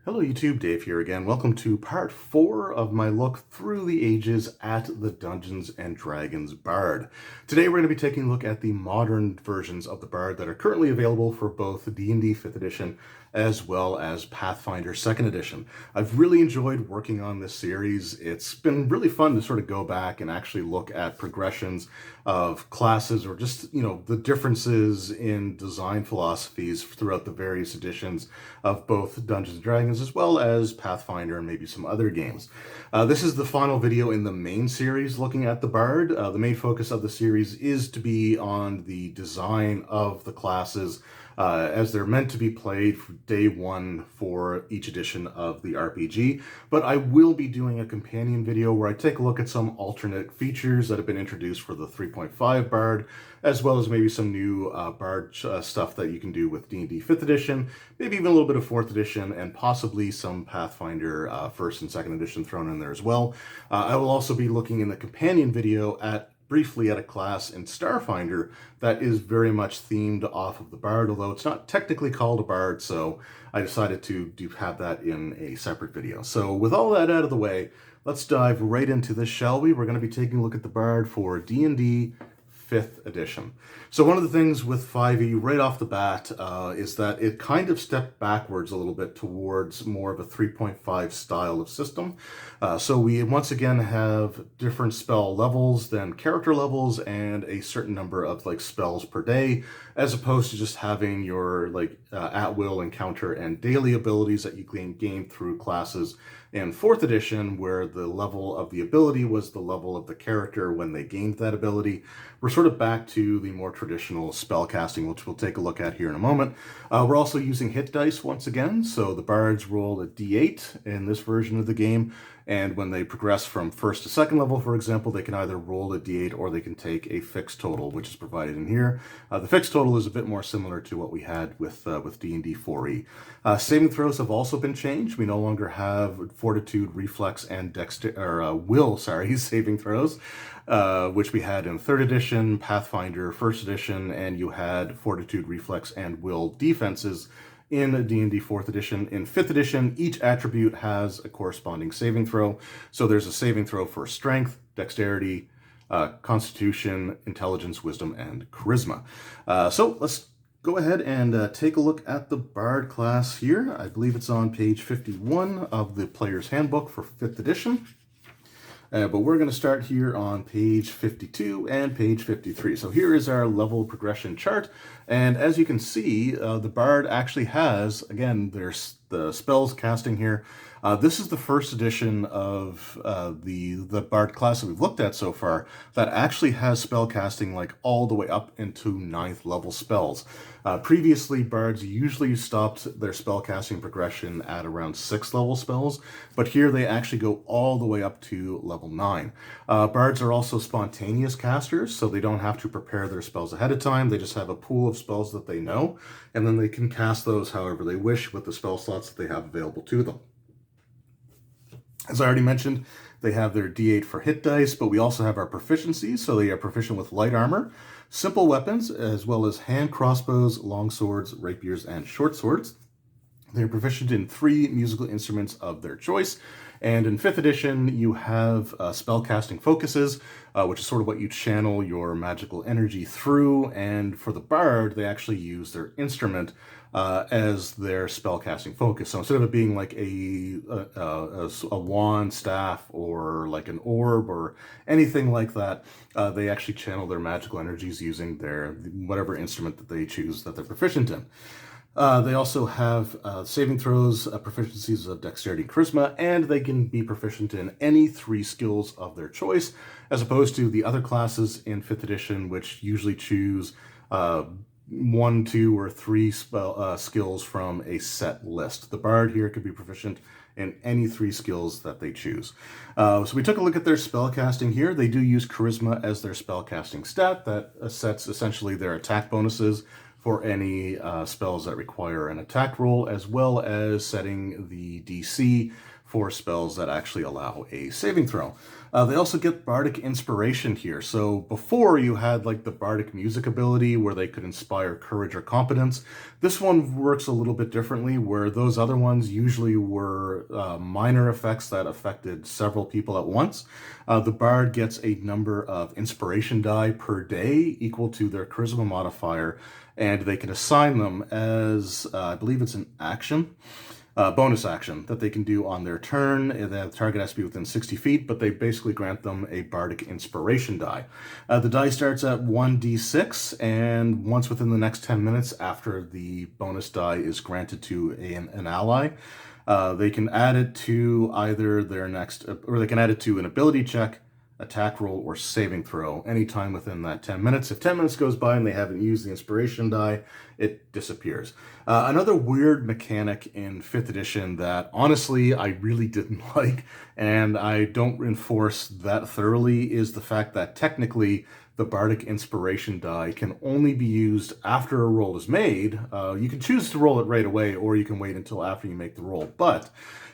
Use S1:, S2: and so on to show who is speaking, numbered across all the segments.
S1: Hello YouTube, Dave here again. Welcome to part 4 of my look through the ages at the Dungeons & Dragons Bard. Today we're going to be taking a look at the modern versions of the Bard that are currently available for both D&D 5th edition as well as Pathfinder 2nd edition. I've really enjoyed working on this series. It's been really fun to sort of go back and actually look at progressions of classes or just, the differences in design philosophies throughout the various editions of both Dungeons & Dragons as well as Pathfinder and maybe some other games. This is the final video in the main series looking at the Bard. The main focus of the series is to be on the design of the classes as they're meant to be played for day one for each edition of the RPG. But I will be doing a companion video where I take a look at some alternate features that have been introduced for the 3.5 Bard, as well as maybe some new Bard stuff that you can do with D&D 5th edition, maybe even a little bit of 4th edition, and possibly some Pathfinder 1st and 2nd edition thrown in there as well. I will also be looking in the companion video briefly at a class in Starfinder that is very much themed off of the Bard, although it's not technically called a Bard, so I decided to have that in a separate video. So with all that out of the way, let's dive right into this, shall we? We're going to be taking a look at the Bard for D&D 5th edition. So one of the things with 5e right off the bat is that it kind of stepped backwards a little bit towards more of a 3.5 style of system. So we once again have different spell levels than character levels and a certain number of spells per day, as opposed to just having your at-will encounter and daily abilities that you can gain through classes in 4th edition, where the level of the ability was the level of the character when they gained that ability. We're sort of back to the more traditional spell casting, which we'll take a look at here in a moment. We're also using hit dice once again, so the bards roll a d8 in this version of the game, and when they progress from 1st to 2nd level, for example, they can either roll a d8 or they can take a fixed total, which is provided in here. The fixed total is a bit more similar to what we had with D&D 4e. Saving throws have also been changed. We no longer have fortitude, reflex, and will saving throws, which we had in 3rd edition, Pathfinder 1st edition, and you had fortitude, reflex, and will defenses in D&D 4th edition. In 5th edition, each attribute has a corresponding saving throw. So there's a saving throw for strength, dexterity, constitution, intelligence, wisdom, and charisma. So let's go ahead and take a look at the Bard class here. I believe it's on page 51 of the Player's Handbook for 5th edition. But we're going to start here on page 52 and page 53. So here is our level progression chart. And as you can see, the Bard actually has, again, there's the spells casting here. This is the first edition of the Bard class that we've looked at so far that actually has spell casting all the way up into 9th level spells. Previously, Bards usually stopped their spell casting progression at around 6th level spells, but here they actually go all the way up to level 9. Bards are also spontaneous casters, so they don't have to prepare their spells ahead of time. They just have a pool of spells that they know, and then they can cast those however they wish with the spell slots that they have available to them. As I already mentioned, they have their d8 for hit dice, but we also have our proficiencies, so they are proficient with light armor, simple weapons, as well as hand crossbows, long swords, rapiers, and short swords. They're proficient in 3 musical instruments of their choice. And in 5th edition, you have spellcasting focuses, which is sort of what you channel your magical energy through. And for the Bard, they actually use their instrument as their spellcasting focus. So instead of it being like a wand, staff, or like an orb or anything like that, they actually channel their magical energies using their whatever instrument that they choose that they're proficient in. They also have saving throws, proficiencies of dexterity and charisma, and they can be proficient in any 3 skills of their choice, as opposed to the other classes in 5th edition, which usually choose 1, 2, or 3 skills from a set list. The Bard here could be proficient in any 3 skills that they choose. So we took a look at their spellcasting here. They do use charisma as their spellcasting stat. That sets essentially their attack bonuses for any spells that require an attack roll, as well as setting the DC for spells that actually allow a saving throw. They also get Bardic Inspiration here. So before you had like the Bardic Music ability where they could inspire courage or competence. This one works a little bit differently, where those other ones usually were minor effects that affected several people at once. The Bard gets a number of inspiration die per day equal to their charisma modifier, and they can assign them as, I believe it's an action. Bonus action that they can do on their turn. The target has to be within 60 feet, but they basically grant them a Bardic Inspiration die. The die starts at 1d6, and once within the next 10 minutes after the bonus die is granted to an ally, they can add it to either their next, or they can add it to an ability check, attack roll, or saving throw anytime within that 10 minutes. If 10 minutes goes by and they haven't used the inspiration die, it disappears. Another weird mechanic in 5th edition that honestly I really didn't like, and I don't enforce that thoroughly, is the fact that technically the Bardic Inspiration die can only be used after a roll is made. You can choose to roll it right away, or you can wait until after you make the roll, but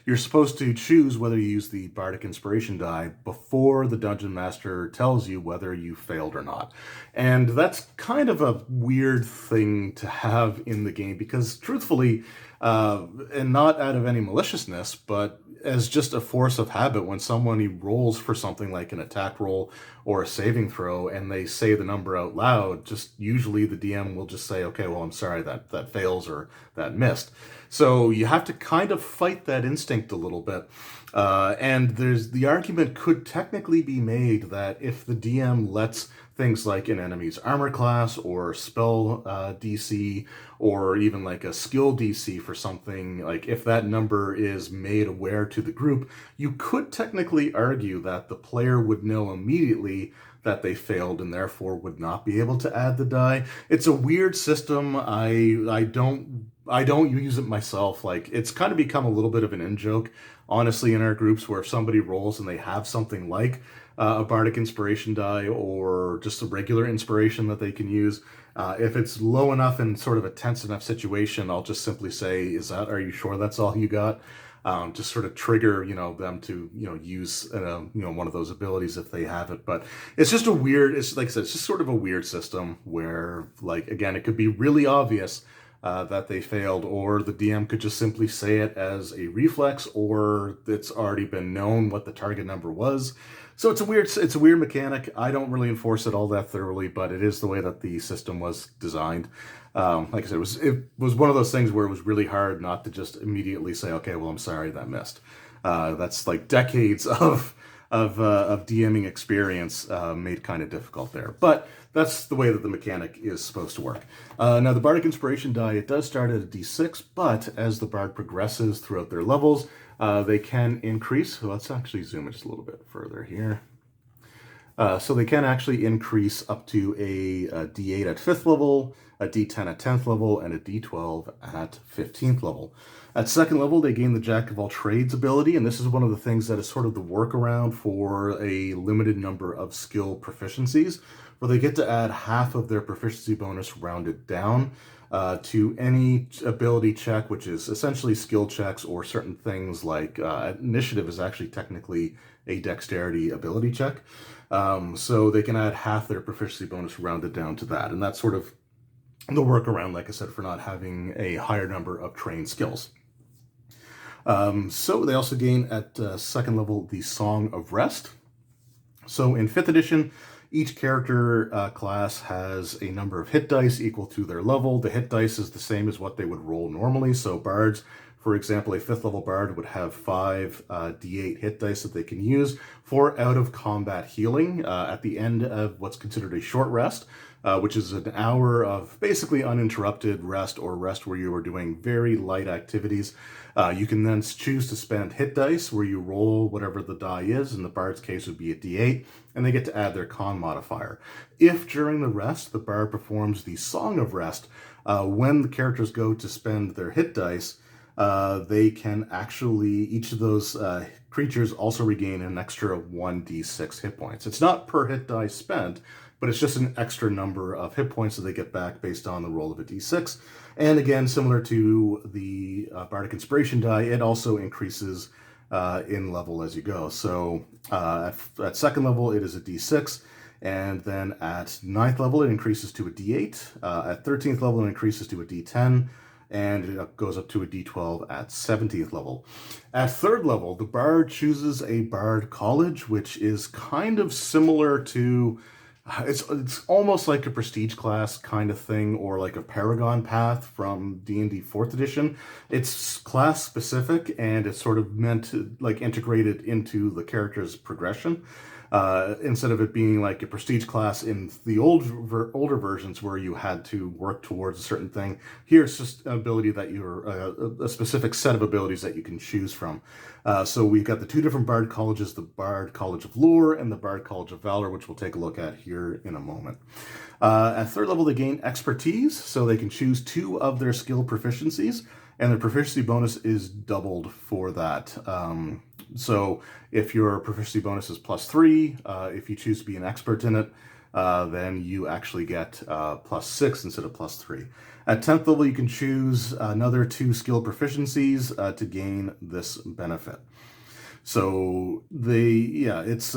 S1: you're supposed to choose whether you use the Bardic Inspiration die before the Dungeon Master tells you whether you failed or not. And that's kind of a weird thing to have in the game, because truthfully, and not out of any maliciousness, but as just a force of habit, when someone rolls for something like an attack roll or a saving throw and they say the number out loud, just usually the DM will just say, okay, well, I'm sorry, that fails or that missed. So you have to kind of fight that instinct a little bit. And the argument could technically be made that if the DM lets things like an enemy's armor class or spell DC, or even like a skill DC for something, like if that number is made aware to the group, you could technically argue that the player would know immediately that they failed and therefore would not be able to add the die. It's a weird system. I don't use it myself. Like, it's kind of become a little bit of an in-joke, honestly, in our groups, where if somebody rolls and they have something like a Bardic Inspiration die or just a regular inspiration that they can use, if it's low enough in sort of a tense enough situation, I'll just simply say, are you sure that's all you got? Just sort of trigger, them to, use, one of those abilities if they have it. But it's just it's like I said, it's just sort of a weird system where, like, again, it could be really obvious that they failed, or the DM could just simply say it as a reflex, or it's already been known what the target number was. So it's a weird mechanic. I don't really enforce it all that thoroughly, but it is the way that the system was designed. Like I said, it was one of those things where it was really hard not to just immediately say, okay, well, I'm sorry, that missed. That's like decades of DMing experience made kind of difficult there. But that's the way that the mechanic is supposed to work. Now, the Bardic Inspiration die, it does start at a d6, but as the Bard progresses throughout their levels, they can increase. So let's actually zoom it just a little bit further here. So they can actually increase up to a D8 at 5th level, a D10 at 10th level, and a D12 at 15th level. At 2nd level, they gain the Jack of all trades ability, and this is one of the things that is sort of the workaround for a limited number of skill proficiencies, where they get to add half of their proficiency bonus rounded down to any ability check, which is essentially skill checks or certain things like initiative is actually technically a dexterity ability check. So they can add half their proficiency bonus rounded down to that. And that's sort of the workaround, like I said, for not having a higher number of trained skills. So they also gain at 2nd level the Song of Rest. So in 5th edition, each character class has a number of hit dice equal to their level. The hit dice is the same as what they would roll normally. So bards, for example, a 5th level bard would have 5 d8 hit dice that they can use for out of combat healing at the end of what's considered a short rest, which is an hour of basically uninterrupted rest, or rest where you are doing very light activities. You can then choose to spend hit dice where you roll whatever the die is. In the bard's case would be a d8, and they get to add their con modifier. If during the rest the bard performs the Song of Rest, when the characters go to spend their hit dice, they can actually, each of those creatures also regain an extra 1d6 hit points. It's not per hit die spent, but it's just an extra number of hit points that they get back based on the roll of a d6. And again, similar to the Bardic Inspiration die, it also increases in level as you go. So at second level, it is a D6. And then at ninth level, it increases to a D8. At 13th level, it increases to a D10. And it goes up to a D12 at 17th level. At third level, the Bard chooses a Bard College, which is kind of similar to... It's almost like a prestige class kind of thing, or like a Paragon path from D&D 4th edition. It's class specific, and it's sort of meant to like integrate it into the character's progression. Instead of it being like a prestige class in the older versions where you had to work towards a certain thing, here it's just an ability that you're a specific set of abilities that you can choose from. So we've got the two different Bard colleges, the Bard College of Lore and the Bard College of Valor, which we'll take a look at here in a moment. At third level, they gain expertise, so they can choose 2 of their skill proficiencies, and their proficiency bonus is doubled for that. So if your proficiency bonus is +3, if you choose to be an expert in it, then you actually get +6 instead of +3. At 10th level, you can choose another 2 skill proficiencies to gain this benefit. So it's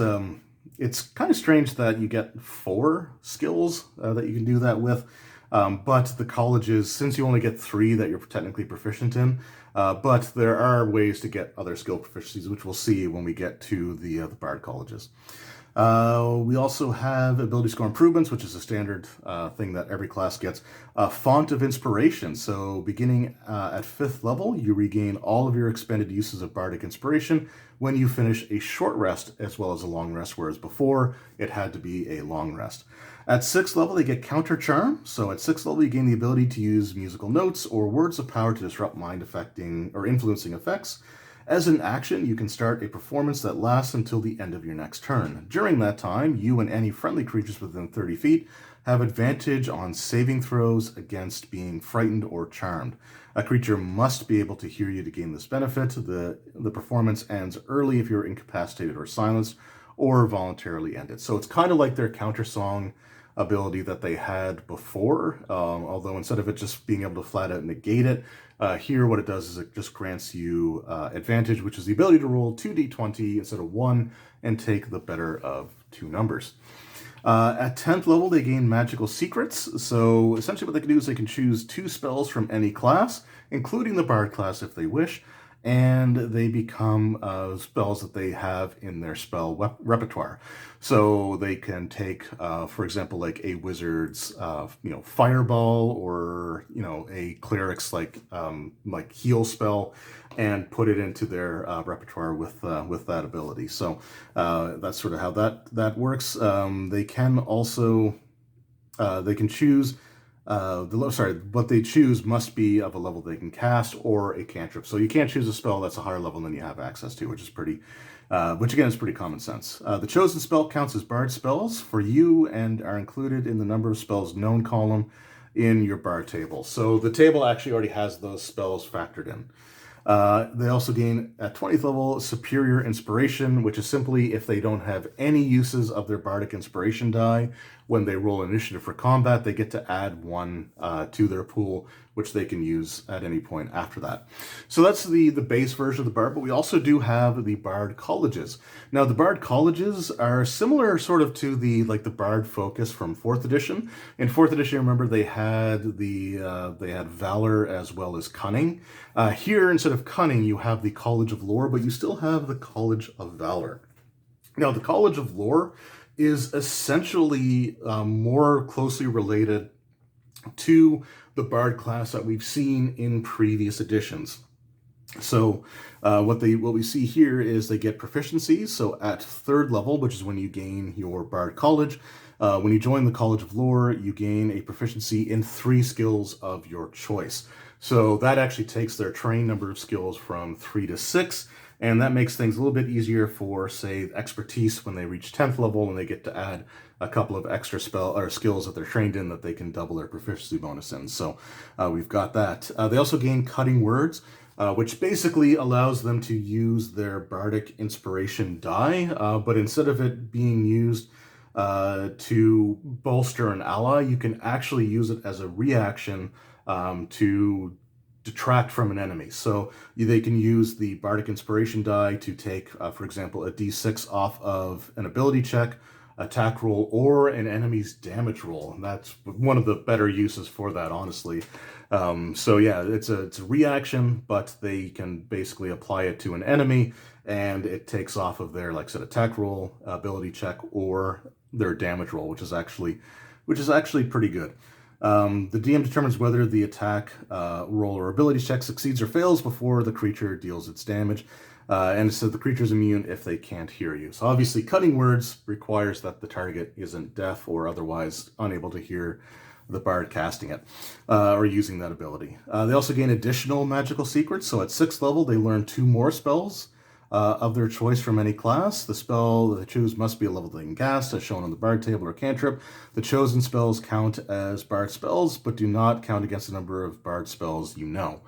S1: kind of strange that you get 4 skills that you can do that with. But the colleges, since you only get 3 that you're technically proficient in, but there are ways to get other skill proficiencies, which we'll see when we get to the Bard colleges. We also have ability score improvements, which is a standard thing that every class gets. Font of Inspiration. So beginning at 5th level, you regain all of your expended uses of Bardic Inspiration when you finish a short rest as well as a long rest, whereas before it had to be a long rest. At 6th level, they get Counter Charm. So at 6th level, you gain the ability to use musical notes or words of power to disrupt mind-affecting or influencing effects. As an action, you can start a performance that lasts until the end of your next turn. During that time, you and any friendly creatures within 30 feet have advantage on saving throws against being frightened or charmed. A creature must be able to hear you to gain this benefit. The performance ends early if you're incapacitated or silenced, or voluntarily ended. So it's kind of like their counter song ability that they had before, although instead of it just being able to flat out negate it, here what it does is it just grants you advantage, which is the ability to roll 2d20 instead of 1 and take the better of 2 numbers. At 10th level, they gain Magical Secrets. So essentially what they can do is they can choose 2 spells from any class, including the Bard class if they wish, and they become spells that they have in their spell repertoire. So they can take, for example, like a wizard's, fireball, or a cleric's like heal spell, and put it into their repertoire with that ability. So that's sort of how that works. They can also they can choose. What they choose must be of a level they can cast or a cantrip. So you can't choose a spell that's a higher level than you have access to, which is which again is pretty common sense. The chosen spell counts as Bard spells for you and are included in the number of spells known column in your Bard table. So the table actually already has those spells factored in. They also gain at 20th level Superior Inspiration, which is simply if they don't have any uses of their Bardic Inspiration die when they roll initiative for combat, they get to add 1 to their pool, which they can use at any point after that. So that's the base version of the Bard, but we also do have the Bard colleges. Now the Bard colleges are similar sort of to the Bard focus from 4th edition. In 4th edition, remember they had Valor as well as Cunning. Here, instead of Cunning, you have the College of Lore, but you still have the College of Valor. Now, the College of Lore is essentially more closely related to the Bard class that we've seen in previous editions. So what we see here is they get proficiencies. So at 3rd level, which is when you gain your Bard College, when you join the College of Lore, you gain a proficiency in 3 skills of your choice. So that actually takes their trained number of skills from 3 to 6, and that makes things a little bit easier for, say, expertise when they reach 10th level and they get to add a couple of extra skills that they're trained in that they can double their proficiency bonus in. So we've got that. They also gain Cutting Words, which basically allows them to use their Bardic Inspiration Die, but instead of it being used to bolster an ally, you can actually use it as a reaction to detract from an enemy. So they can use the Bardic Inspiration Die to take, for example, a d6 off of an ability check, attack roll, or an enemy's damage roll. And that's one of the better uses for that, honestly. So yeah, it's a reaction, but they can basically apply it to an enemy, and it takes off of their, like I said, attack roll, ability check, or their damage roll, which is actually pretty good. The DM determines whether the attack roll or ability check succeeds or fails before the creature deals its damage. And so the creature's immune if they can't hear you. So obviously cutting words requires that the target isn't deaf or otherwise unable to hear the bard casting it or using that ability. They also gain additional magical secrets. So at 6th level, they learn 2 more spells of their choice from any class. The spell that they choose must be a level they can cast, as shown on the bard table or cantrip. The chosen spells count as bard spells, but do not count against the number of bard spells you know.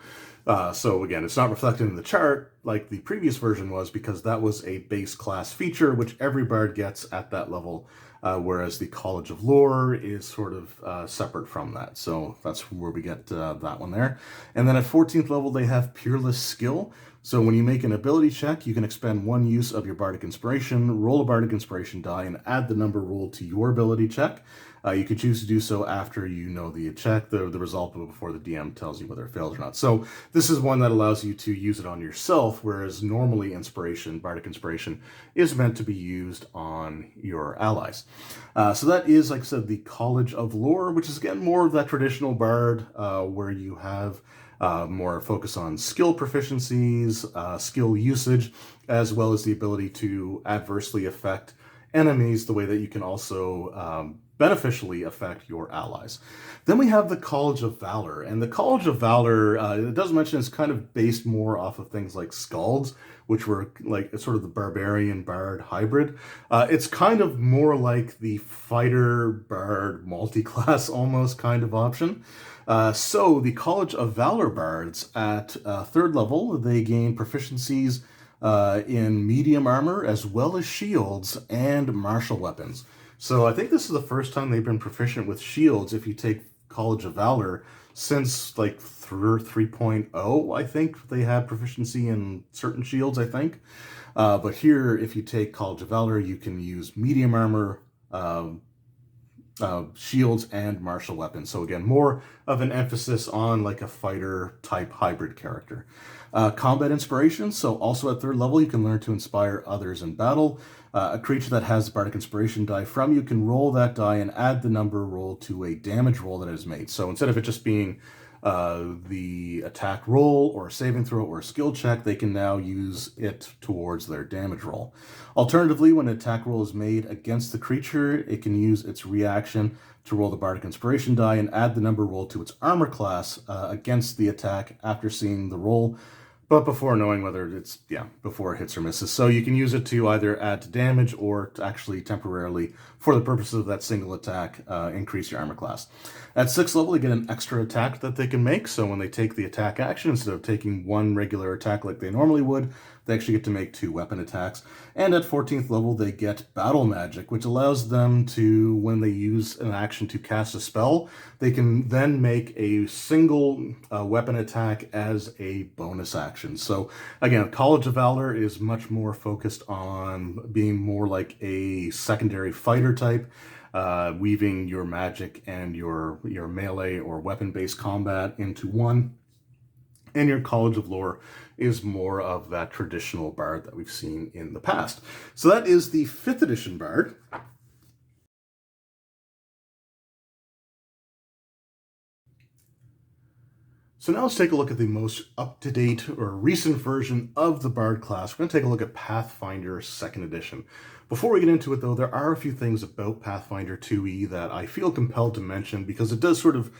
S1: So again, it's not reflected in the chart like the previous version was, because that was a base class feature, which every bard gets at that level, whereas the College of Lore is sort of separate from that. So that's where we get that one there. And then at 14th level, they have Peerless Skill. So when you make an ability check, you can expend 1 use of your Bardic Inspiration, roll a Bardic Inspiration die, and add the number rolled to your ability check. You can choose to do so after you know the check, the result, but before the DM tells you whether it fails or not. So this is one that allows you to use it on yourself, whereas normally Bardic Inspiration is meant to be used on your allies. So that is, like I said, the College of Lore, which is, again, more of that traditional bard where you have more focus on skill proficiencies, skill usage, as well as the ability to adversely affect enemies the way that you can also beneficially affect your allies. Then we have the College of Valor, and the College of Valor, it does mention it's kind of based more off of things like Skalds, which were like sort of the barbarian bard hybrid. It's kind of more like the fighter bard multi-class almost kind of option. So the College of Valor bards at 3rd level, they gain proficiencies in medium armor as well as shields and martial weapons. So I think this is the first time they've been proficient with shields if you take College of Valor since like 3.0. I think they had proficiency in certain shields, I think. But here, if you take College of Valor, you can use medium armor, shields, and martial weapons. So again, more of an emphasis on like a fighter type hybrid character. Combat Inspiration, so also at 3rd level, you can learn to inspire others in battle. A creature that has Bardic Inspiration die from you can roll that die and add the number rolled to a damage roll that it is made. So instead of it just being the attack roll or a saving throw or a skill check, they can now use it towards their damage roll. Alternatively, when an attack roll is made against the creature, it can use its reaction to roll the Bardic Inspiration die and add the number rolled to its armor class against the attack after seeing the roll, but before knowing whether it's, before it hits or misses. So you can use it to either add to damage or to actually temporarily, for the purposes of that single attack, increase your armor class. At 6th level, they get an extra attack that they can make. So when they take the attack action, instead of taking 1 regular attack like they normally would, they actually get to make 2 weapon attacks. And at 14th level, they get Battle Magic, which allows them to, when they use an action to cast a spell, they can then make a single weapon attack as a bonus action. So again, College of Valor is much more focused on being more like a secondary fighter type, weaving your magic and your melee or weapon-based combat into one. And your College of Lore is more of that traditional bard that we've seen in the past. So that is the 5th edition bard. So now let's take a look at the most up-to-date or recent version of the Bard class. We're going to take a look at Pathfinder 2nd edition. Before we get into it, though, there are a few things about Pathfinder 2e that I feel compelled to mention because it does sort of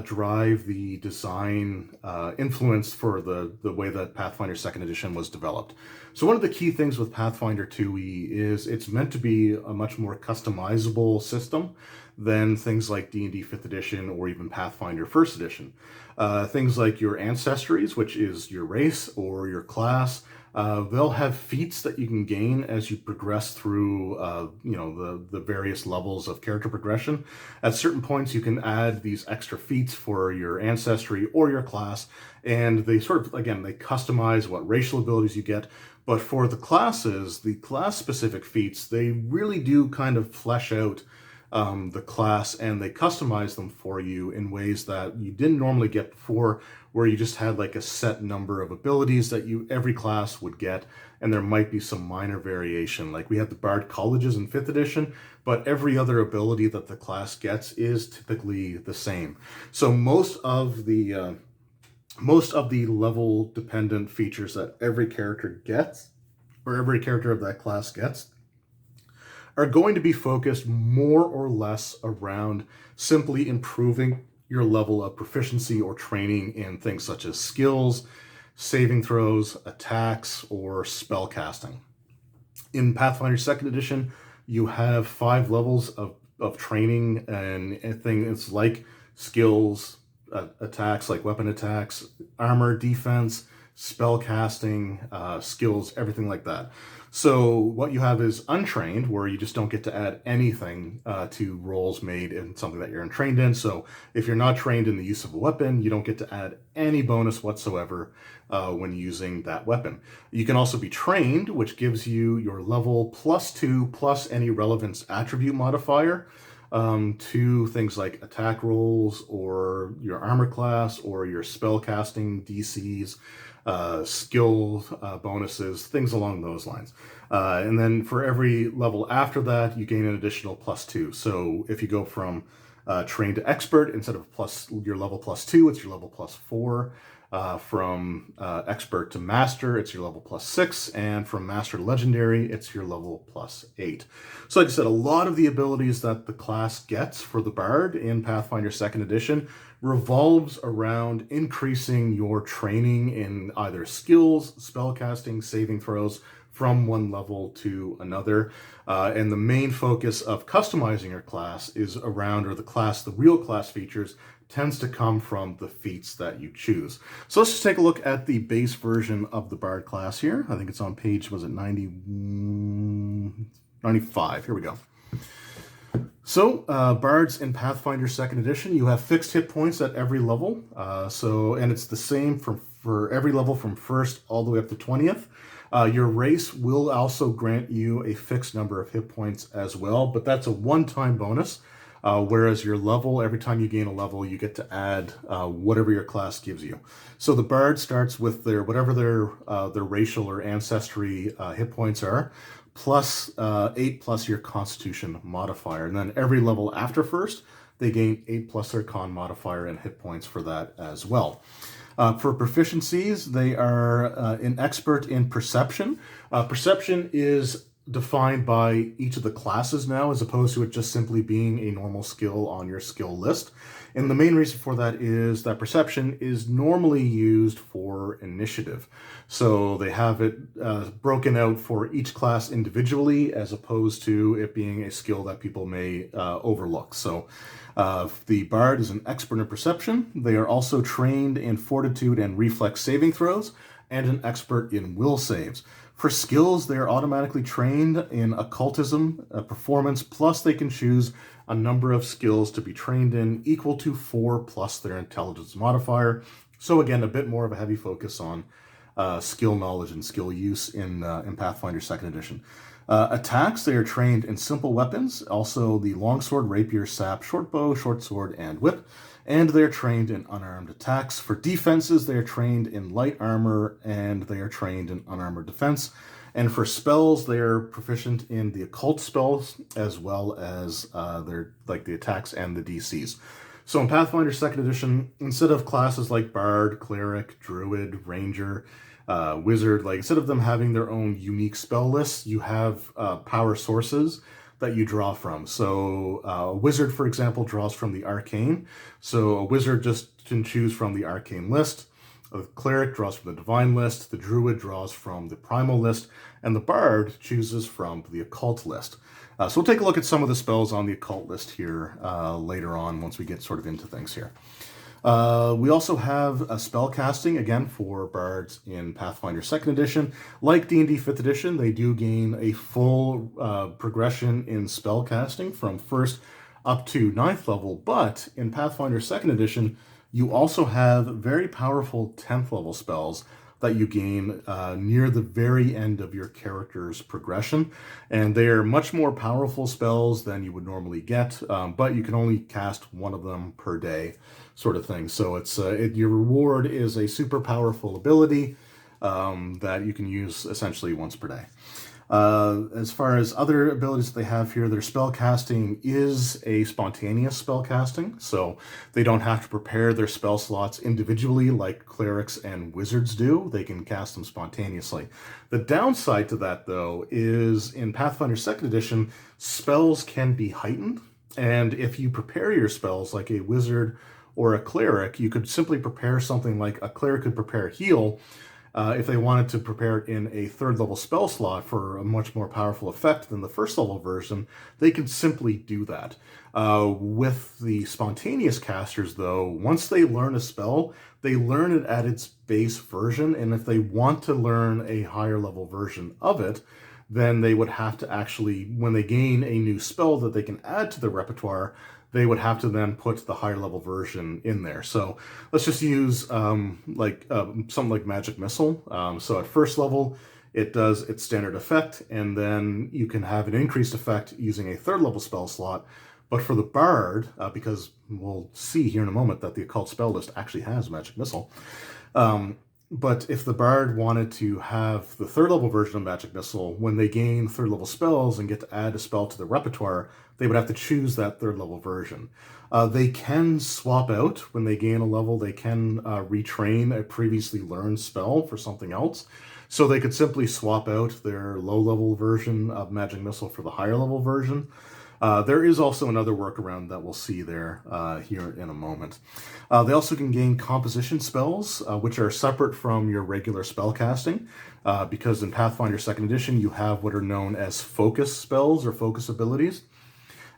S1: drive the design influence for the way that Pathfinder 2nd edition was developed. So one of the key things with Pathfinder 2e is it's meant to be a much more customizable system than things like D&D 5th edition or even Pathfinder 1st edition. Things like your ancestries, which is your race or your class, They'll have feats that you can gain as you progress through, the various levels of character progression. At certain points, you can add these extra feats for your ancestry or your class, and they sort of, again, they customize what racial abilities you get. But for the classes, the class-specific feats, they really do kind of flesh out the class, and they customize them for you in ways that you didn't normally get before, where you just had like a set number of abilities that every class would get, and there might be some minor variation. Like we had the Bard Colleges in 5th edition, but every other ability that the class gets is typically the same. So most of the level dependent features that every character gets, or every character of that class gets, are going to be focused more or less around simply improving your level of proficiency or training in things such as skills, saving throws, attacks, or spell casting. In Pathfinder 2nd edition, you have 5 levels of training and things like skills, attacks like weapon attacks, armor, defense, spell casting, skills, everything like that. So what you have is untrained, where you just don't get to add anything to rolls made in something that you're untrained in. So if you're not trained in the use of a weapon, you don't get to add any bonus whatsoever when using that weapon. You can also be trained, which gives you your level +2 plus any relevance attribute modifier to things like attack rolls or your armor class or your spell casting DCs, skill bonuses, things along those lines. And then for every level after that, you gain an additional +2. So if you go from trained to expert, instead of your level +2, it's your level +4. From expert to master, it's your level +6, and from master to legendary, it's your level +8. So like I said, a lot of the abilities that the class gets for the Bard in Pathfinder 2nd edition revolves around increasing your training in either skills, spellcasting, saving throws from one level to another. And the main focus of customizing your class is around, or the real class features, tends to come from the feats that you choose. So let's just take a look at the base version of the Bard class here. I think it's on page, was it 95? Here we go. So, Bards in Pathfinder 2nd edition, you have fixed hit points at every level. And it's the same for every level from 1st all the way up to 20th. Your race will also grant you a fixed number of hit points as well, but that's a one-time bonus. Whereas your level, every time you gain a level, you get to add whatever your class gives you. So the Bard starts with whatever their racial or ancestry hit points are, +8 plus your Constitution modifier. And then every level after 1st, they gain 8 plus their Con modifier and hit points for that as well. For proficiencies, they are an expert in perception. Perception is defined by each of the classes now, as opposed to it just simply being a normal skill on your skill list. And the main reason for that is that perception is normally used for initiative. So they have it broken out for each class individually, as opposed to it being a skill that people may overlook. So the Bard is an expert in perception. They are also trained in fortitude and reflex saving throws, and an expert in will saves. For skills, they are automatically trained in occultism, performance, plus they can choose a number of skills to be trained in equal to 4 plus their intelligence modifier. So again, a bit more of a heavy focus on skill knowledge and skill use in Pathfinder 2nd edition. Attacks, they are trained in simple weapons, also the longsword, rapier, sap, short bow, short sword, and whip. And they're trained in unarmed attacks. For defenses, they are trained in light armor, and they are trained in unarmored defense. And for spells, they are proficient in the occult spells, as well as the attacks and the DCs. So in Pathfinder 2nd edition, instead of classes like Bard, Cleric, Druid, Ranger, Wizard, instead of them having their own unique spell lists, you have power sources that you draw from. So a wizard, for example, draws from the arcane. So a wizard just can choose from the arcane list. A cleric draws from the divine list. The druid draws from the primal list. And the bard chooses from the occult list. So we'll take a look at some of the spells on the occult list here later on, once we get sort of into things here. We also have a spell casting, again, for bards in Pathfinder 2nd Edition. Like D&D 5th Edition, they do gain a full progression in spell casting from 1st up to 9th level, but in Pathfinder 2nd Edition, you also have very powerful 10th level spells that you gain near the very end of your character's progression. And they are much more powerful spells than you would normally get, but you can only cast one of them per day, sort of thing. So it's your reward is a super powerful ability that you can use essentially once per day. As far as other abilities that they have here, their spell casting is a spontaneous spell casting, so they don't have to prepare their spell slots individually like clerics and wizards do. They can cast them spontaneously. The downside to that, though, is in Pathfinder 2nd Edition, spells can be heightened, and if you prepare your spells like a wizard or a cleric, you could simply prepare something like a cleric could prepare heal. If they wanted to prepare it in a 3rd level spell slot for a much more powerful effect than the 1st level version, they can simply do that. With the spontaneous casters, though, once they learn a spell, they learn it at its base version, and if they want to learn a higher level version of it, then they would have to actually, when they gain a new spell that they can add to their repertoire, they would have to then put the higher level version in there. So let's just use something like Magic Missile. So at 1st level, it does its standard effect, and then you can have an increased effect using a 3rd level spell slot. But for the Bard, because we'll see here in a moment that the Occult Spell List actually has Magic Missile, but if the Bard wanted to have the 3rd level version of Magic Missile, when they gain 3rd level spells and get to add a spell to the repertoire, they would have to choose that 3rd level version. They can swap out when they gain a level. They can retrain a previously learned spell for something else. So they could simply swap out their low level version of Magic Missile for the higher level version. There is also another workaround that we'll see there here in a moment. They also can gain composition spells, which are separate from your regular spell casting, because in Pathfinder 2nd Edition, you have what are known as focus spells or focus abilities.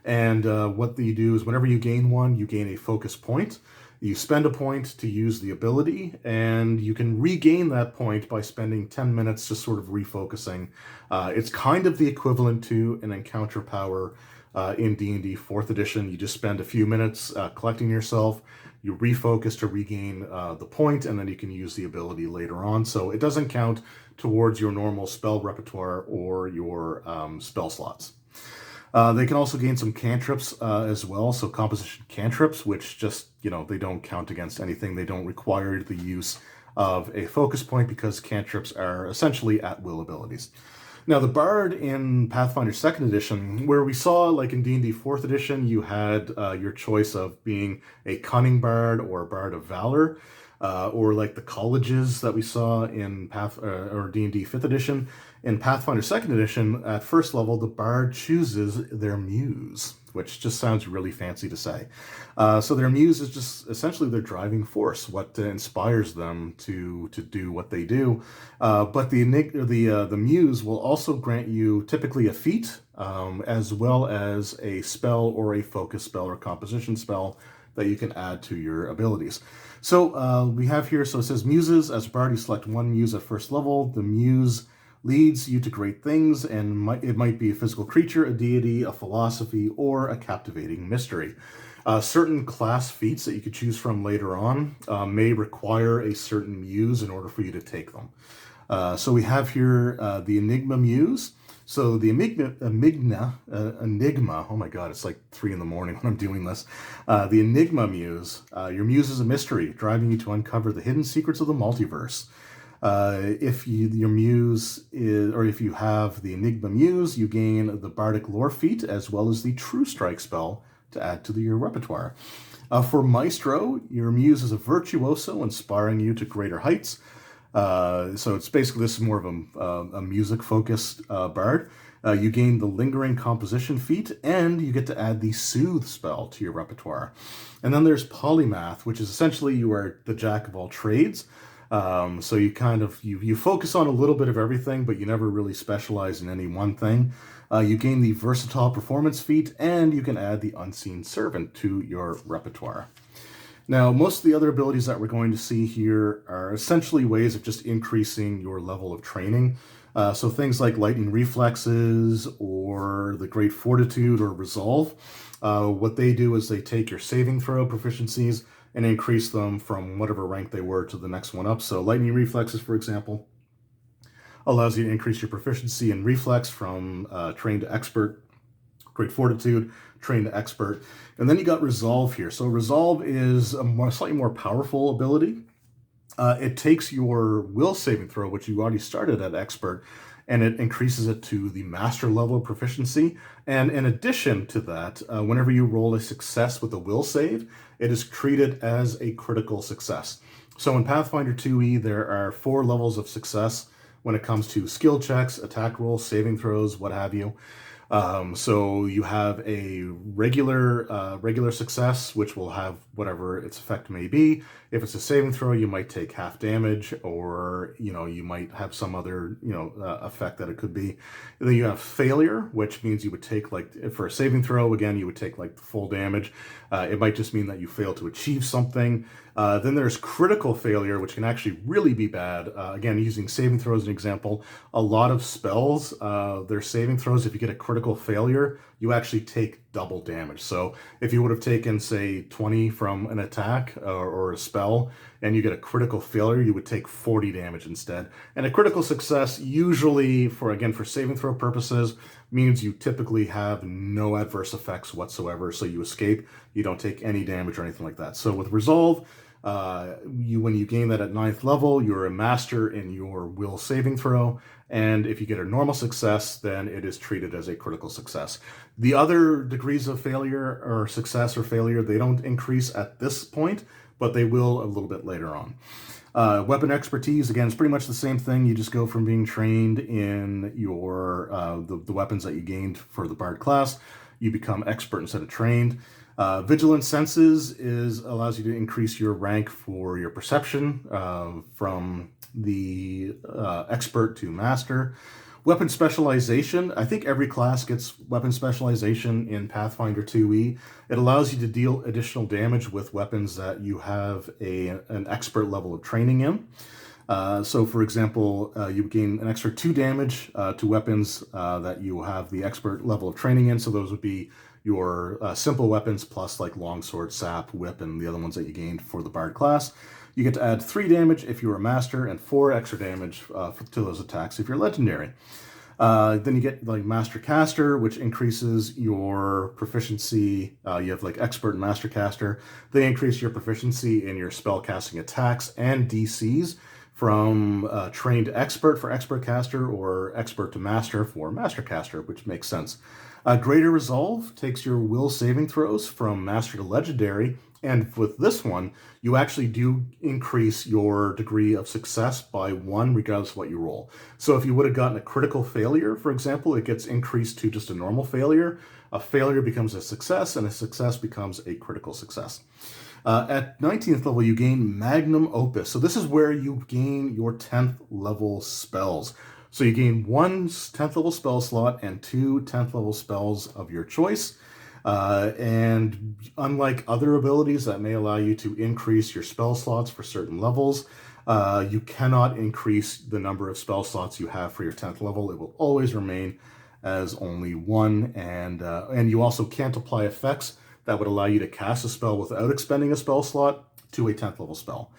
S1: And what you do is whenever you gain one, you gain a focus point. You spend a point to use the ability, and you can regain that point by spending 10 minutes just sort of refocusing. It's kind of the equivalent to an encounter power in D&D 4th Edition. You just spend a few minutes collecting yourself, you refocus to regain the point, and then you can use the ability later on. So it doesn't count towards your normal spell repertoire or your spell slots. They can also gain some cantrips as well, so composition cantrips, which just, they don't count against anything. They don't require the use of a focus point because cantrips are essentially at-will abilities. Now, the Bard in Pathfinder 2nd Edition, where we saw, like in D&D 4th Edition, you had your choice of being a Cunning Bard or a Bard of Valor, or like the colleges that we saw in D&D 5th Edition. In Pathfinder 2nd Edition, at 1st level, the Bard chooses their muse, which just sounds really fancy to say. So their muse is just essentially their driving force, what inspires them to do what they do. But the muse will also grant you typically a feat, as well as a spell or a focus spell or composition spell that you can add to your abilities. So we have here, so it says muses. As a bard, you select one muse at 1st level. The muse leads you to great things, and it might be a physical creature, a deity, a philosophy, or a captivating mystery. Certain class feats that you could choose from later on may require a certain muse in order for you to take them. So we have here the Enigma Muse. So the Enigma, oh my god, it's like 3 in the morning when I'm doing this. The Enigma Muse, your muse is a mystery, driving you to uncover the hidden secrets of the multiverse. If you have the Enigma Muse, you gain the Bardic Lore feat as well as the True Strike spell to add to your repertoire. For Maestro, your muse is a virtuoso, inspiring you to greater heights. So it's basically, this is more of a music-focused bard. You gain the Lingering Composition feat, and you get to add the Soothe spell to your repertoire. And then there's Polymath, which is essentially you are the jack of all trades. So you kind of, you focus on a little bit of everything, but you never really specialize in any one thing. You gain the Versatile Performance feat, and you can add the Unseen Servant to your repertoire. Now, most of the other abilities that we're going to see here are essentially ways of just increasing your level of training. So things like lightning reflexes or the great fortitude or resolve, what they do is they take your saving throw proficiencies and increase them from whatever rank they were to the next one up. So lightning reflexes, for example, allows you to increase your proficiency in reflex from trained to expert. Great fortitude, trained to expert. And then you got resolve here. So resolve is a slightly more powerful ability. It takes your will saving throw, which you already started at expert, and it increases it to the master level of proficiency. And in addition to that, whenever you roll a success with a will save, it is treated as a critical success. So in Pathfinder 2e, there are 4 levels of success when it comes to skill checks, attack rolls, saving throws, what have you. So you have a regular success, which will have whatever its effect may be. If it's a saving throw, you might take half damage, or you might have some other effect that it could be. And then you have failure, which means you would take, like, for a saving throw, again, you would take like full damage. It might just mean that you fail to achieve something. Then there's critical failure, which can actually really be bad. Again, using saving throws as an example, a lot of spells, their saving throws, if you get a critical failure, you actually take double damage. So if you would have taken, say, 20 from an attack or a spell, and you get a critical failure, you would take 40 damage instead. And a critical success, usually for saving throw purposes, means you typically have no adverse effects whatsoever. So you escape, you don't take any damage or anything like that. So with resolve, when you gain that at 9th level, you're a master in your will saving throw, and if you get a normal success, then it is treated as a critical success. The other degrees of failure or success or failure, they don't increase at this point, but they will a little bit later on. Weapon expertise, again, is pretty much the same thing. You just go from being trained in your the weapons that you gained for the Bard class, you become expert instead of trained. Vigilant senses allows you to increase your rank for your perception from the expert to master. Weapon specialization, I think every class gets weapon specialization in Pathfinder 2e. It allows you to deal additional damage with weapons that you have an expert level of training in. So for example, you gain an extra 2 damage to weapons that you have the expert level of training in. So those would be your simple weapons plus like longsword, sap, whip, and the other ones that you gained for the Bard class. You get to add 3 damage if you're a master and 4 extra damage to those attacks if you're legendary. Then you get like Master Caster, which increases your proficiency. You have like Expert and Master Caster. They increase your proficiency in your spell casting attacks and DCs from trained expert for Expert Caster or Expert to Master for Master Caster, which makes sense. Greater Resolve takes your will saving throws from Master to Legendary, and with this one, you actually do increase your degree of success by 1 regardless of what you roll. So if you would have gotten a critical failure, for example, it gets increased to just a normal failure. A failure becomes a success, and a success becomes a critical success. At 19th level, you gain Magnum Opus. So this is where you gain your 10th level spells. So you gain 1 10th level spell slot and 2 10th level spells of your choice. And unlike other abilities that may allow you to increase your spell slots for certain levels, you cannot increase the number of spell slots you have for your 10th level. It will always remain as only 1. And you also can't apply effects that would allow you to cast a spell without expending a spell slot to a 10th level spell.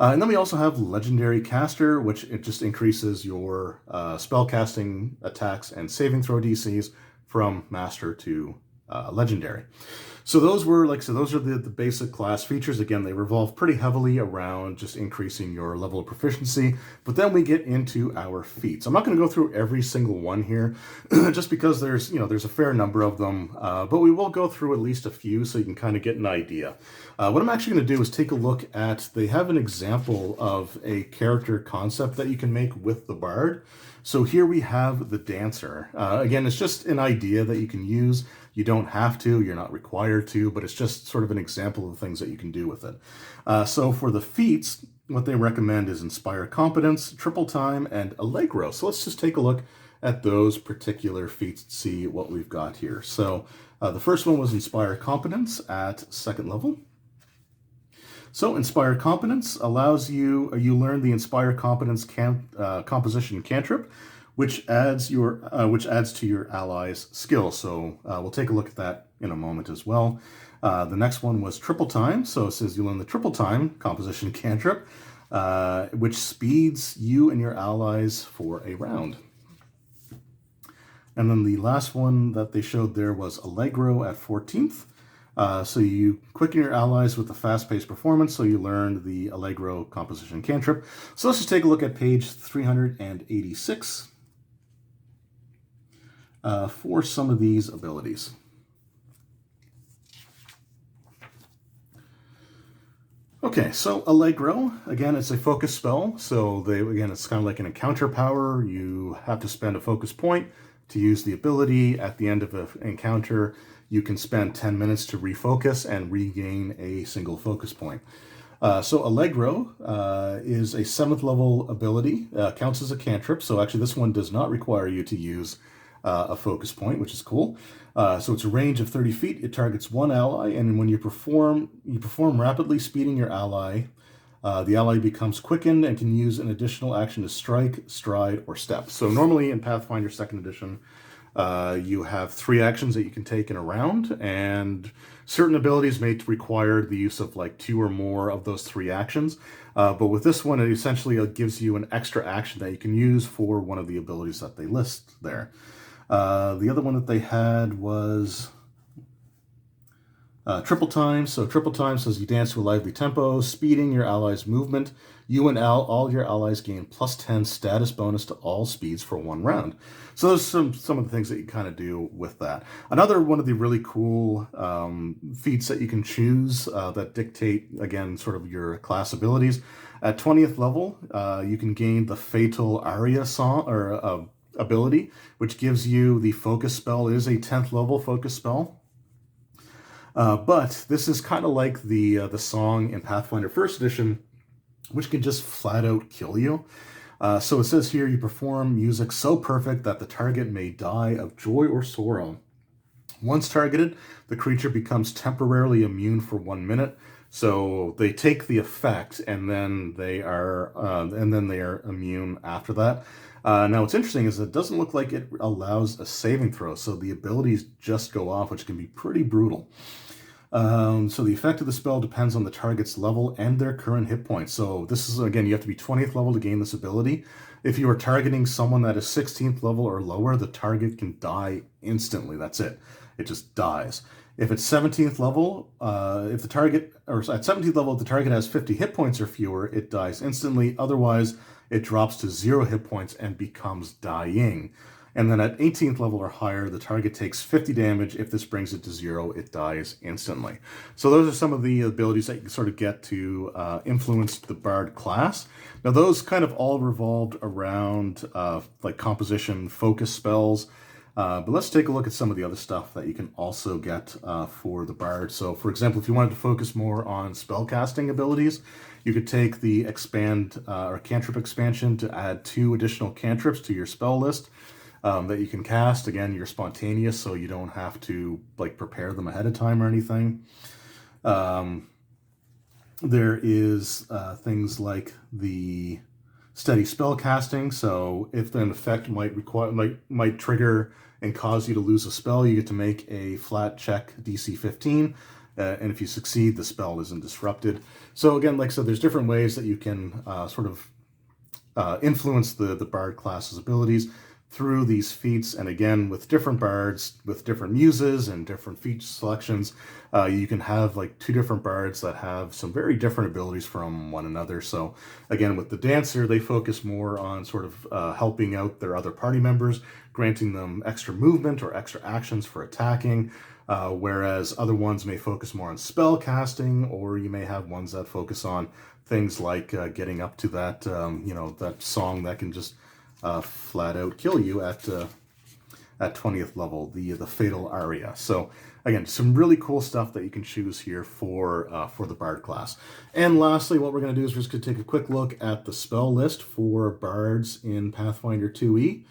S1: And then we also have Legendary Caster, which it just increases your spell casting attacks and saving throw DCs from Master to Legendary. So those were, like I said, those are the basic class features. Again, they revolve pretty heavily around just increasing your level of proficiency. But then we get into our feats. I'm not going to go through every single one here, just because there's a fair number of them. But we will go through at least a few so you can kind of get an idea. What I'm actually going to do is take a look at, they have an example of a character concept that you can make with the Bard. So here we have the Dancer. Again, it's just an idea that you can use. You don't have to, you're not required to, but it's just sort of an example of the things that you can do with it. So for the feats, what they recommend is Inspire Competence, Triple Time, and Allegro. So let's just take a look at those particular feats to see what we've got here. So the first one was Inspire Competence at 2nd level. So Inspire Competence allows you learn the Inspire Competence composition cantrip, which adds to your ally's skill. So we'll take a look at that in a moment as well. The next one was Triple Time. So it says you learn the Triple Time composition cantrip, which speeds you and your allies for a round. And then the last one that they showed there was Allegro at 14th. So you quicken your allies with the fast-paced performance, so you learned the Allegro composition cantrip. So let's just take a look at page 386 for some of these abilities. Okay, so Allegro, again, it's a focus spell. So it's kind of like an encounter power. You have to spend a focus point to use the ability. At the end of an encounter, you can spend 10 minutes to refocus and regain a single focus point. So Allegro is a 7th level ability, counts as a cantrip. So actually this one does not require you to use a focus point, which is cool. So it's a range of 30 feet. It targets one ally, and when you perform rapidly, speeding your ally. The ally becomes quickened and can use an additional action to strike, stride, or step. So normally in Pathfinder 2nd Edition, you have 3 actions that you can take in a round, and certain abilities may require the use of like 2 or more of those 3 actions. But with this one, it essentially gives you an extra action that you can use for one of the abilities that they list there. The other one that they had was Triple Time. So Triple Time says you dance to a lively tempo, speeding your allies' movement. You and all your allies gain +10 status bonus to all speeds for 1 round. So those are some of the things that you kind of do with that. Another one of the really cool feats that you can choose that dictate, again, sort of your class abilities. At 20th level, you can gain the Fatal Aria song or ability, which gives you the focus spell. It is a 10th level focus spell. But this is kind of like the song in Pathfinder 1st Edition, which can just flat out kill you. So it says here, you perform music so perfect that the target may die of joy or sorrow. Once targeted, the creature becomes temporarily immune for 1 minute. So they take the effect, and then they are immune after that. Now, what's interesting is it doesn't look like it allows a saving throw, so the abilities just go off, which can be pretty brutal. So the effect of the spell depends on the target's level and their current hit points. So this is, again, you have to be 20th level to gain this ability. If you are targeting someone that is 16th level or lower, the target can die instantly. That's it. It just dies. If it's 17th level, at 17th level, if the target has 50 hit points or fewer, it dies instantly. Otherwise, it drops to 0 hit points and becomes dying. And then at 18th level or higher, the target takes 50 damage. If this brings it to 0, it dies instantly. So those are some of the abilities that you can sort of get to influence the Bard class. Now those kind of all revolved around like composition focus spells. But let's take a look at some of the other stuff that you can also get for the Bard. So for example, if you wanted to focus more on spellcasting abilities, you could take the expand or cantrip expansion to add 2 additional cantrips to your spell list. That you can cast. Again, you're spontaneous, so you don't have to like prepare them ahead of time or anything. There is things like the steady spell casting. So if an effect might trigger and cause you to lose a spell, you get to make a flat check DC 15. And if you succeed, the spell isn't disrupted. So again, like I said, there's different ways that you can sort of influence the Bard class's abilities through these feats. And again, with different bards, with different muses and different feat selections, you can have like 2 different bards that have some very different abilities from one another. So again, with the dancer, they focus more on sort of helping out their other party members, granting them extra movement or extra actions for attacking, whereas other ones may focus more on spell casting, or you may have ones that focus on things like getting up to that, that song that can just flat out kill you at 20th level, the Fatal Aria. So again, some really cool stuff that you can choose here for the Bard class. And lastly, what we're going to do is we're just going to take a quick look at the spell list for Bards in Pathfinder 2e,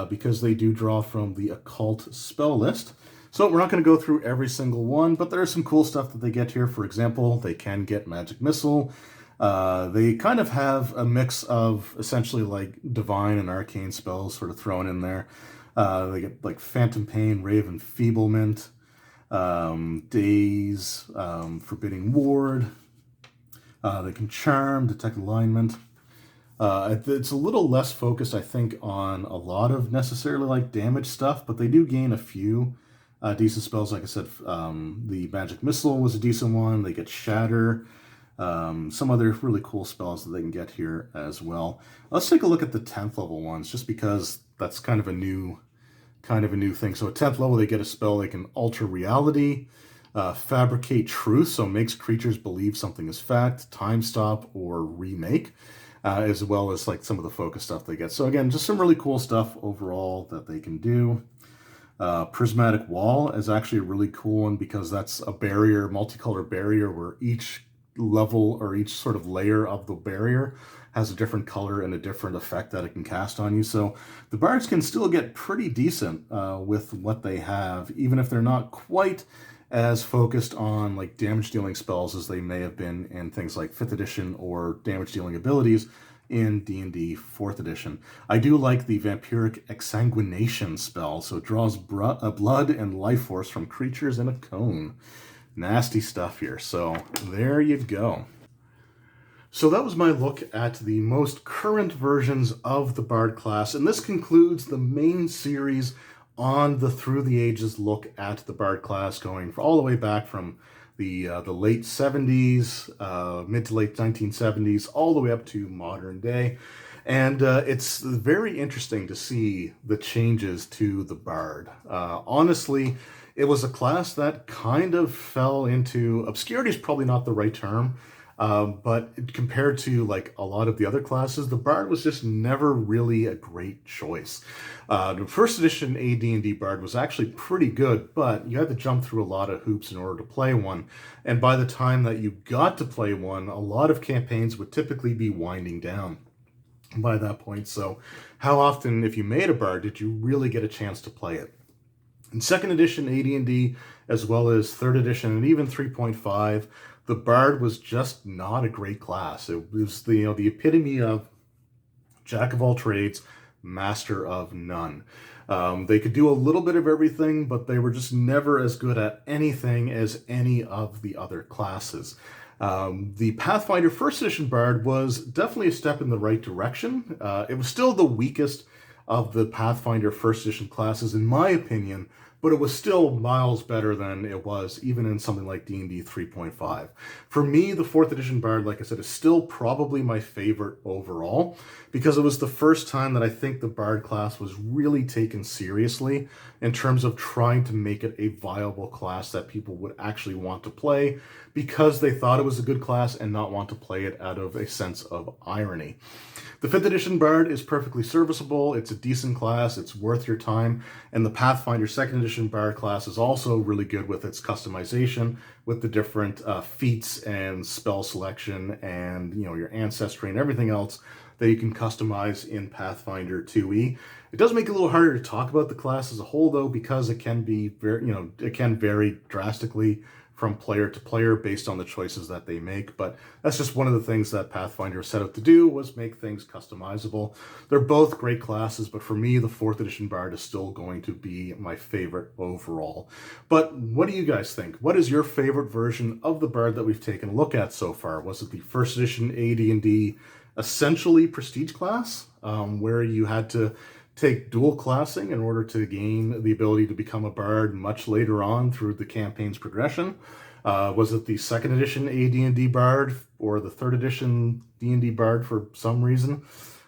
S1: because they do draw from the Occult spell list. So we're not going to go through every single one, but there's some cool stuff that they get here. For example, they can get Magic Missile. They kind of have a mix of essentially like Divine and Arcane spells sort of thrown in there. They get like Phantom Pain, Rave Enfeeblement, Daze, Forbidding Ward. They can Charm, Detect Alignment. It's a little less focused, I think, on a lot of necessarily like damage stuff, but they do gain a few decent spells. Like I said, the Magic Missile was a decent one. They get Shatter. Some other really cool spells that they can get here as well. Let's take a look at the 10th level ones, just because that's kind of a new thing. So at 10th level, they get a spell. They can alter reality, fabricate truth, so makes creatures believe something is fact, time stop, or remake, as well as like some of the focus stuff they get. So again, just some really cool stuff overall that they can do. Prismatic Wall is actually a really cool one because that's a barrier, multicolored barrier, where each level or each sort of layer of the barrier has a different color and a different effect that it can cast on you. So the bards can still get pretty decent with what they have, even if they're not quite as focused on like damage dealing spells as they may have been in things like 5th edition or damage dealing abilities in D&D 4th edition. I do like the Vampiric Exsanguination spell, so it draws blood and life force from creatures in a cone. Nasty stuff here, so there you go. So that was my look at the most current versions of the Bard class, and this concludes the main series on the Through the Ages look at the Bard class, going all the way back from the late 70s, mid to late 1970s, all the way up to modern day. And it's very interesting to see the changes to the Bard. Honestly, it was a class that kind of fell into obscurity is probably not the right term, but compared to like a lot of the other classes, the Bard was just never really a great choice. The first edition AD&D Bard was actually pretty good, but you had to jump through a lot of hoops in order to play one. And by the time that you got to play one, a lot of campaigns would typically be winding down by that point. So how often, if you made a Bard, did you really get a chance to play it? In 2nd edition AD&D, as well as 3rd edition and even 3.5, the Bard was just not a great class. It was the epitome of jack of all trades, master of none. They could do a little bit of everything, but they were just never as good at anything as any of the other classes. The Pathfinder 1st edition Bard was definitely a step in the right direction. It was still the weakest of the Pathfinder 1st edition classes, in my opinion, but it was still miles better than it was even in something like D&D 3.5. For me, the 4th edition Bard, like I said, is still probably my favorite overall, because it was the first time that I think the Bard class was really taken seriously in terms of trying to make it a viable class that people would actually want to play because they thought it was a good class and not want to play it out of a sense of irony. The 5th edition Bard is perfectly serviceable, it's a decent class, it's worth your time, and the Pathfinder 2nd edition Bard class is also really good with its customization, with the different feats and spell selection and your ancestry and everything else that you can customize in Pathfinder 2e. It does make it a little harder to talk about the class as a whole, though, because it can be it can vary drastically from player to player based on the choices that they make. But that's just one of the things that Pathfinder set out to do, was make things customizable. They're both great classes, but for me, the 4th edition Bard is still going to be my favorite overall. But what do you guys think? What is your favorite version of the Bard that we've taken a look at so far? Was it the 1st edition AD&D essentially prestige class, where you had to take dual classing in order to gain the ability to become a Bard much later on through the campaign's progression? Was it the 2nd edition AD&D Bard or the 3rd edition D&D Bard for some reason?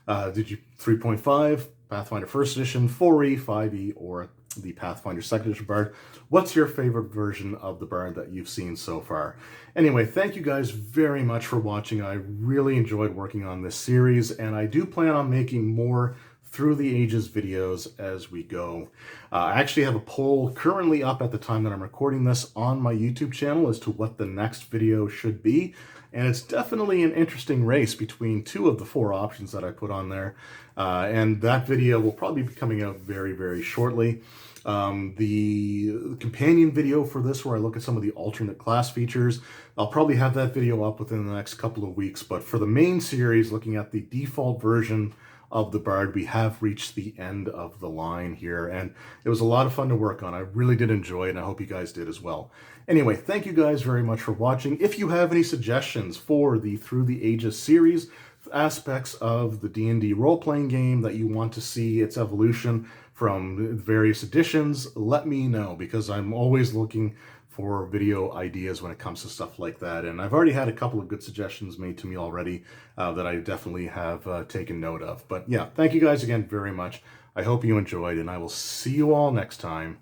S1: Did you 3.5, Pathfinder 1st edition, 4e, 5e, or the Pathfinder 2nd edition Bard? What's your favorite version of the Bard that you've seen so far? Anyway, thank you guys very much for watching. I really enjoyed working on this series, and I do plan on making more Through the Ages videos as we go. I actually have a poll currently up at the time that I'm recording this on my YouTube channel as to what the next video should be, and it's definitely an interesting race between 2 of the 4 options that I put on there. And that video will probably be coming out very, very shortly. The companion video for this, where I look at some of the alternate class features, I'll probably have that video up within the next couple of weeks. But for the main series, looking at the default version of the Bard, we have reached the end of the line here, and it was a lot of fun to work on. I really did enjoy it, and I hope you guys did as well. Anyway, thank you guys very much for watching. If you have any suggestions for the Through the Ages series, aspects of the D&D role-playing game that you want to see its evolution from various editions, let me know, because I'm always looking for video ideas when it comes to stuff like that. And I've already had a couple of good suggestions made to me already that I definitely have taken note of. But yeah, thank you guys again very much. I hope you enjoyed, and I will see you all next time.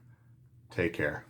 S1: Take care.